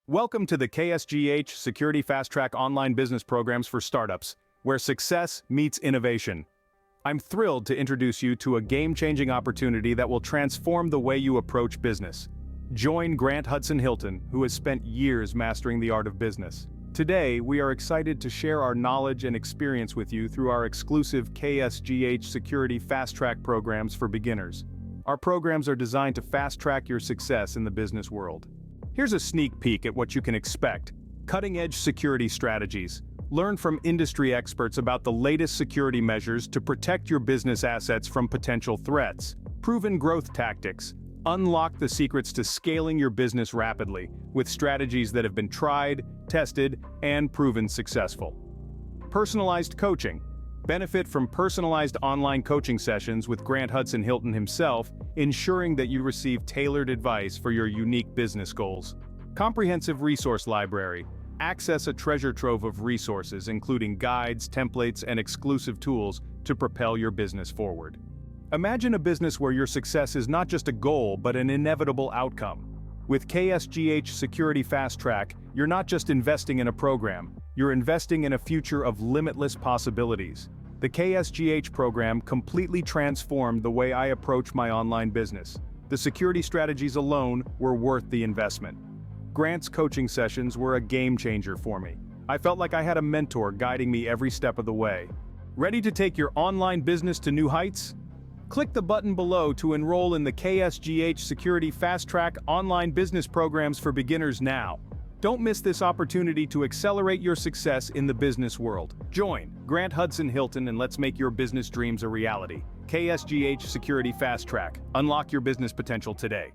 Welcome to the KSGH Security Fast Track Online Business Programs for Startups, where success meets innovation. I'm thrilled to introduce you to a game-changing opportunity that will transform the way you approach business. Join Grant Hudson Hilton, who has spent years mastering the art of business. Today, we are excited to share our knowledge and experience with you through our exclusive KSGH Security Fast Track programs for beginners. Our programs are designed to fast-track your success in the business world. Here's a sneak peek at what you can expect. Cutting-edge security strategies. Learn from industry experts about the latest security measures to protect your business assets from potential threats. Proven growth tactics. Unlock the secrets to scaling your business rapidly, with strategies that have been tried, tested, and proven successful. Personalized coaching. Benefit from personalized online coaching sessions with Grant Hudson Hilton himself, ensuring that you receive tailored advice for your unique business goals. Comprehensive resource library. Access a treasure trove of resources including guides, templates, and exclusive tools to propel your business forward. Imagine a business where your success is not just a goal but an inevitable outcome. With KSGH Security Fast Track, you're not just investing in a program, you're investing in a future of limitless possibilities. The KSGH program completely transformed the way I approach my online business. The security strategies alone were worth the investment. Grant's coaching sessions were a game changer for me. I felt like I had a mentor guiding me every step of the way. Ready to take your online business to new heights? Click the button below to enroll in the KSGH Security Fast Track online business programs for beginners now. Don't miss this opportunity to accelerate your success in the business world. Join Grant Hudson Hilton and let's make your business dreams a reality. KSGH Security Fast Track. Unlock your business potential today.